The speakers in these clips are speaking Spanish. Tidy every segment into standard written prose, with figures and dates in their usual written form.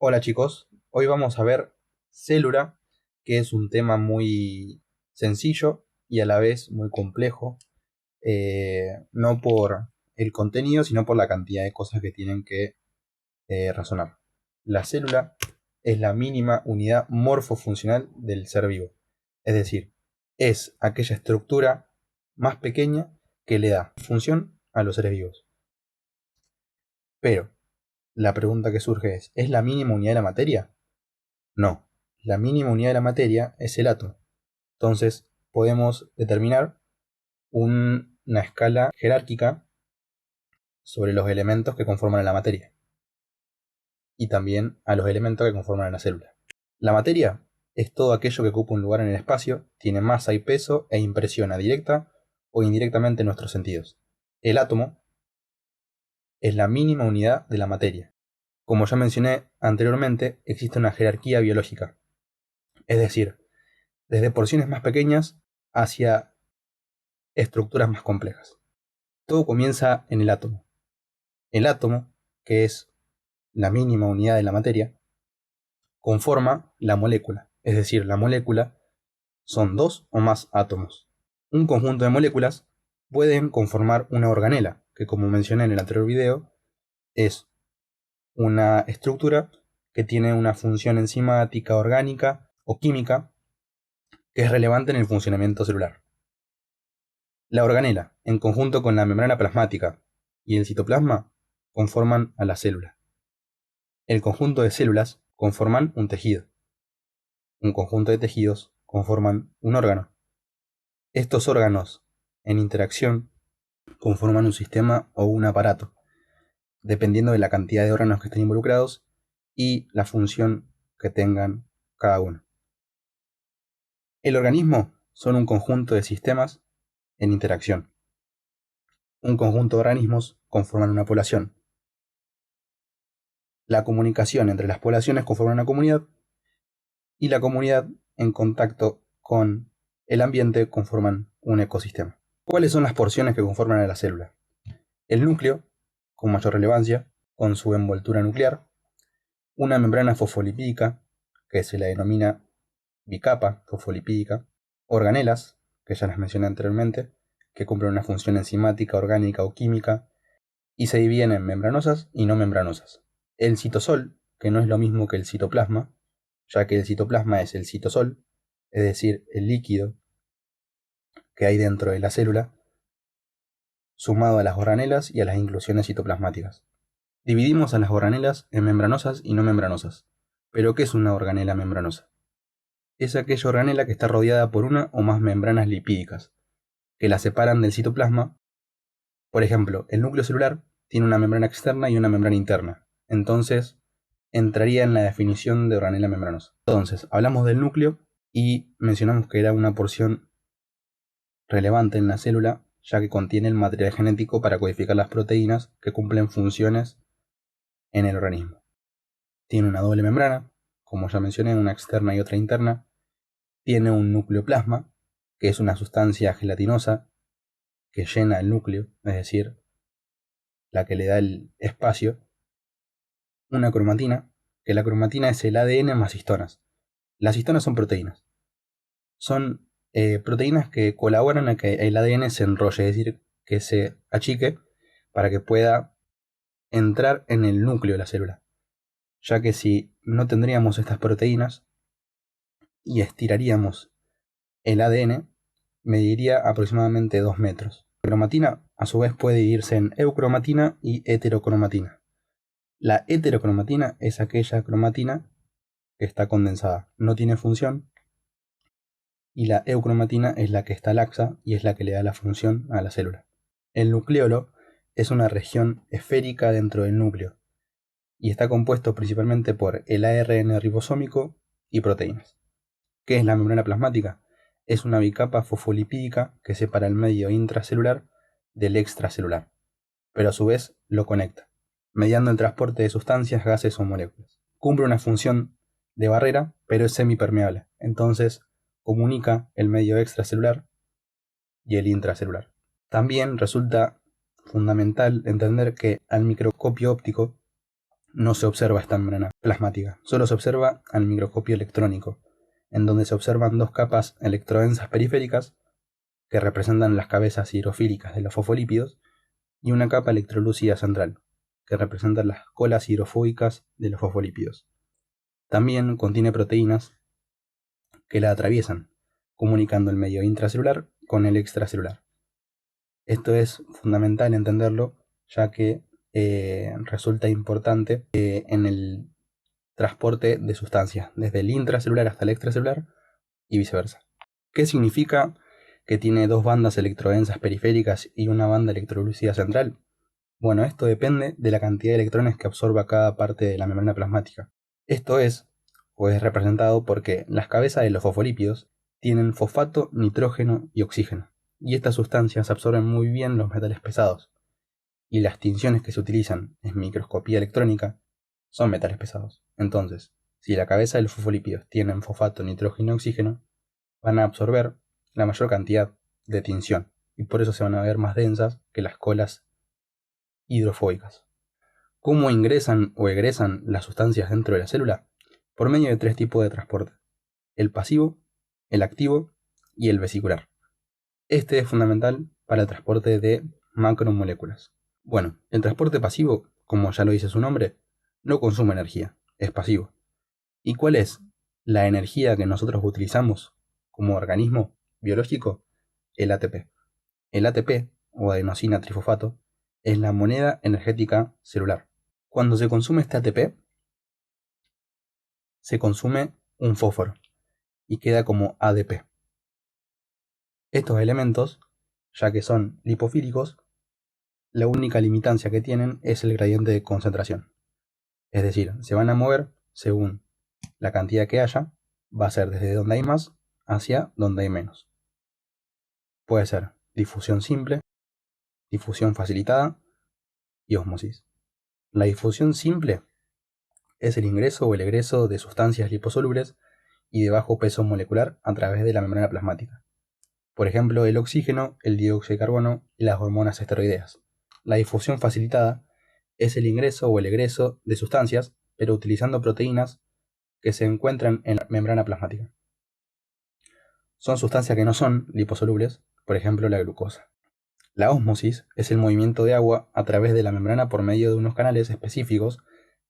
Hola chicos, hoy vamos a ver célula, que es un tema muy sencillo y a la vez muy complejo, no por el contenido, sino por la cantidad de cosas que tienen que razonar. La célula es la mínima unidad morfofuncional del ser vivo, es decir, es aquella estructura más pequeña que le da función a los seres vivos. Pero la pregunta que surge ¿es la mínima unidad de la materia? No, la mínima unidad de la materia es el átomo. Entonces podemos determinar una escala jerárquica sobre los elementos que conforman la materia y también a los elementos que conforman la célula. La materia es todo aquello que ocupa un lugar en el espacio, tiene masa y peso e impresiona directa o indirectamente nuestros sentidos. El átomo es la mínima unidad de la materia. Como ya mencioné anteriormente, existe una jerarquía biológica, es decir, desde porciones más pequeñas hacia estructuras más complejas. Todo comienza en el átomo. El átomo, que es la mínima unidad de la materia, conforma la molécula. Es decir, la molécula son dos o más átomos. Un conjunto de moléculas pueden conformar una organela, que como mencioné en el anterior video, es una estructura que tiene una función enzimática, orgánica o química que es relevante en el funcionamiento celular. La organela, en conjunto con la membrana plasmática y el citoplasma, conforman a la célula. El conjunto de células conforman un tejido. Un conjunto de tejidos conforman un órgano. Estos órganos, en interacción, conforman un sistema o un aparato, dependiendo de la cantidad de órganos que estén involucrados y la función que tengan cada uno. El organismo son un conjunto de sistemas en interacción. Un conjunto de organismos conforman una población. La comunicación entre las poblaciones conforma una comunidad y la comunidad en contacto con el ambiente conforman un ecosistema. ¿Cuáles son las porciones que conforman a la célula? El núcleo, con mayor relevancia, con su envoltura nuclear, una membrana fosfolipídica, que se la denomina bicapa fosfolipídica, organelas, que ya las mencioné anteriormente, que cumplen una función enzimática, orgánica o química, y se dividen en membranosas y no membranosas. El citosol, que no es lo mismo que el citoplasma, ya que el citoplasma es el citosol, es decir, el líquido que hay dentro de la célula, sumado a las organelas y a las inclusiones citoplasmáticas. Dividimos a las organelas en membranosas y no membranosas. ¿Pero qué es una organela membranosa? Es aquella organela que está rodeada por una o más membranas lipídicas, que la separan del citoplasma. Por ejemplo, el núcleo celular tiene una membrana externa y una membrana interna. Entonces, entraría en la definición de organela membranosa. Entonces, hablamos del núcleo y mencionamos que era una porción relevante en la célula, ya que contiene el material genético para codificar las proteínas que cumplen funciones en el organismo. Tiene una doble membrana, como ya mencioné, una externa y otra interna. Tiene un nucleoplasma, que es una sustancia gelatinosa que llena el núcleo, es decir, la que le da el espacio. Una cromatina, que la cromatina es el ADN más histonas. Las histonas son proteínas. Son proteínas que colaboran a que el ADN se enrolle, es decir, que se achique para que pueda entrar en el núcleo de la célula. Ya que si no tendríamos estas proteínas y estiraríamos el ADN, mediría aproximadamente 2 metros. La cromatina, a su vez, puede dividirse en eucromatina y heterocromatina. La heterocromatina es aquella cromatina que está condensada, no tiene función, y la eucromatina es la que está laxa y es la que le da la función a la célula. El nucleolo es una región esférica dentro del núcleo y está compuesto principalmente por el ARN ribosómico y proteínas. ¿Qué es la membrana plasmática? Es una bicapa fosfolipídica que separa el medio intracelular del extracelular, pero a su vez lo conecta, mediando el transporte de sustancias, gases o moléculas. Cumple una función de barrera, pero es semipermeable, entonces comunica el medio extracelular y el intracelular. También resulta fundamental entender que al microscopio óptico no se observa esta membrana plasmática, solo se observa al microscopio electrónico, en donde se observan dos capas electrodensas periféricas que representan las cabezas hidrofílicas de los fosfolípidos y una capa electrolúcida central, que representa las colas hidrofóbicas de los fosfolípidos. También contiene proteínas que la atraviesan, comunicando el medio intracelular con el extracelular. Esto es fundamental entenderlo, ya que resulta importante en el transporte de sustancias, desde el intracelular hasta el extracelular y viceversa. ¿Qué significa que tiene dos bandas electrodensas periféricas y una banda electrolúcida central? Bueno, esto depende de la cantidad de electrones que absorba cada parte de la membrana plasmática. Esto es representado porque las cabezas de los fosfolípidos tienen fosfato, nitrógeno y oxígeno, y estas sustancias absorben muy bien los metales pesados, y las tinciones que se utilizan en microscopía electrónica son metales pesados. Entonces, si la cabeza de los fosfolípidos tienen fosfato, nitrógeno y oxígeno, van a absorber la mayor cantidad de tinción, y por eso se van a ver más densas que las colas hidrofóbicas. ¿Cómo ingresan o egresan las sustancias dentro de la célula? Por medio de tres tipos de transporte: el pasivo, el activo y el vesicular. Este es fundamental para el transporte de macromoléculas. Bueno, el transporte pasivo, como ya lo dice su nombre, no consume energía, es pasivo. ¿Y cuál es la energía que nosotros utilizamos como organismo biológico? El ATP. El ATP, o adenosina trifosfato, es la moneda energética celular. Cuando se consume este ATP, se consume un fósforo y queda como ADP. Estos elementos, ya que son lipofílicos, la única limitancia que tienen es el gradiente de concentración. Es decir, se van a mover según la cantidad que haya, va a ser desde donde hay más hacia donde hay menos. Puede ser difusión simple, difusión facilitada y ósmosis. La difusión simple es el ingreso o el egreso de sustancias liposolubles y de bajo peso molecular a través de la membrana plasmática. Por ejemplo, el oxígeno, el dióxido de carbono y las hormonas esteroideas. La difusión facilitada es el ingreso o el egreso de sustancias, pero utilizando proteínas que se encuentran en la membrana plasmática. Son sustancias que no son liposolubles, por ejemplo la glucosa. La ósmosis es el movimiento de agua a través de la membrana por medio de unos canales específicos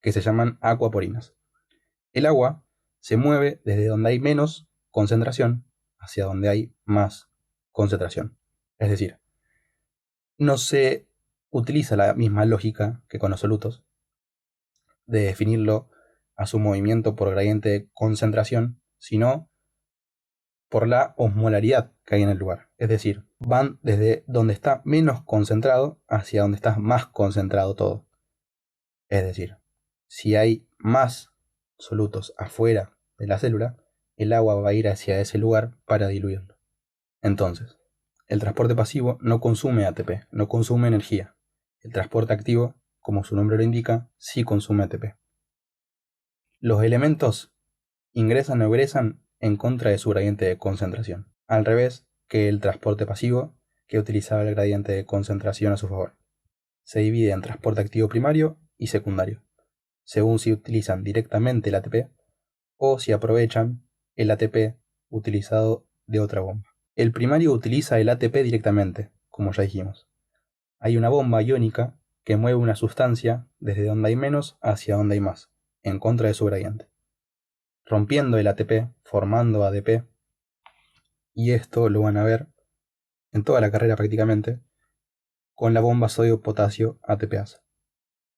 que se llaman aquaporinas. El agua se mueve desde donde hay menos concentración hacia donde hay más concentración. Es decir, no se utiliza la misma lógica que con los solutos de definirlo a su movimiento por gradiente de concentración, sino por la osmolaridad que hay en el lugar. Es decir, van desde donde está menos concentrado hacia donde está más concentrado todo. Es decir, si hay más solutos afuera de la célula, el agua va a ir hacia ese lugar para diluirlo. Entonces, el transporte pasivo no consume ATP, no consume energía. El transporte activo, como su nombre lo indica, sí consume ATP. Los elementos ingresan o egresan en contra de su gradiente de concentración, al revés que el transporte pasivo, que utilizaba el gradiente de concentración a su favor. Se divide en transporte activo primario y secundario, según si utilizan directamente el ATP o si aprovechan el ATP utilizado de otra bomba. El primario utiliza el ATP directamente, como ya dijimos. Hay una bomba iónica que mueve una sustancia desde donde hay menos hacia donde hay más, en contra de su gradiente, rompiendo el ATP, formando ADP, y esto lo van a ver en toda la carrera prácticamente, con la bomba sodio-potasio ATPasa.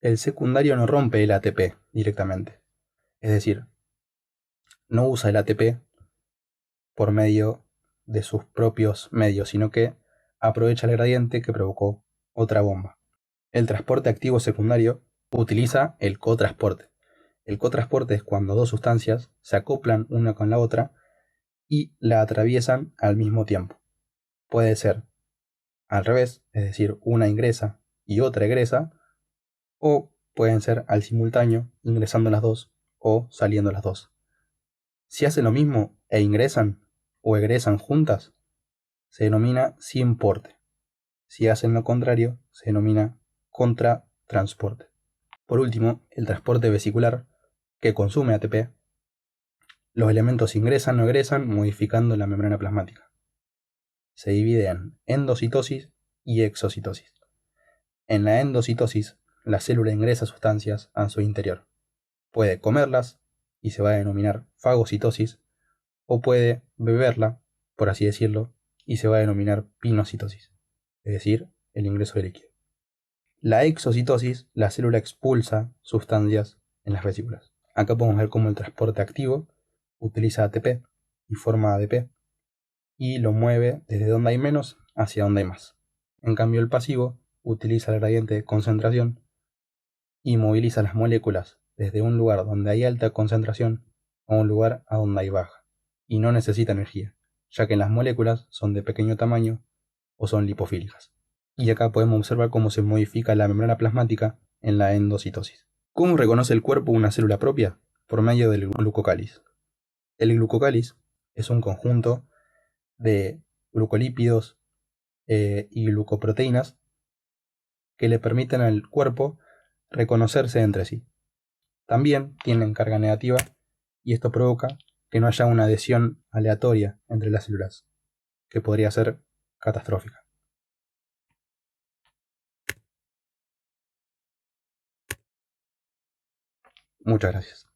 El secundario no rompe el ATP directamente, es decir, no usa el ATP por medio de sus propios medios, sino que aprovecha el gradiente que provocó otra bomba. El transporte activo secundario utiliza el cotransporte. El cotransporte es cuando dos sustancias se acoplan una con la otra y la atraviesan al mismo tiempo. Puede ser al revés, es decir, una ingresa y otra egresa, o pueden ser al simultáneo, ingresando las dos o saliendo las dos. Si hacen lo mismo e ingresan o egresan juntas, se denomina sin porte. Si hacen lo contrario, se denomina contratransporte. Por último, el transporte vesicular, que consume ATP. Los elementos ingresan o egresan modificando la membrana plasmática. Se divide en endocitosis y exocitosis. En la endocitosis, la célula ingresa sustancias a su interior. Puede comerlas, y se va a denominar fagocitosis, o puede beberla, por así decirlo, y se va a denominar pinocitosis, es decir, el ingreso de líquido. La exocitosis, la célula expulsa sustancias en las vesículas. Acá podemos ver cómo el transporte activo utiliza ATP y forma ADP y lo mueve desde donde hay menos hacia donde hay más. En cambio, el pasivo utiliza el gradiente de concentración y moviliza las moléculas desde un lugar donde hay alta concentración a un lugar a donde hay baja, y no necesita energía, ya que las moléculas son de pequeño tamaño o son lipofílicas. Y acá podemos observar cómo se modifica la membrana plasmática en la endocitosis. ¿Cómo reconoce el cuerpo una célula propia? Por medio del glucocáliz. El glucocáliz es un conjunto de glucolípidos y glucoproteínas que le permiten al cuerpo reconocerse entre sí. También tienen carga negativa y esto provoca que no haya una adhesión aleatoria entre las células, que podría ser catastrófica. Muchas gracias.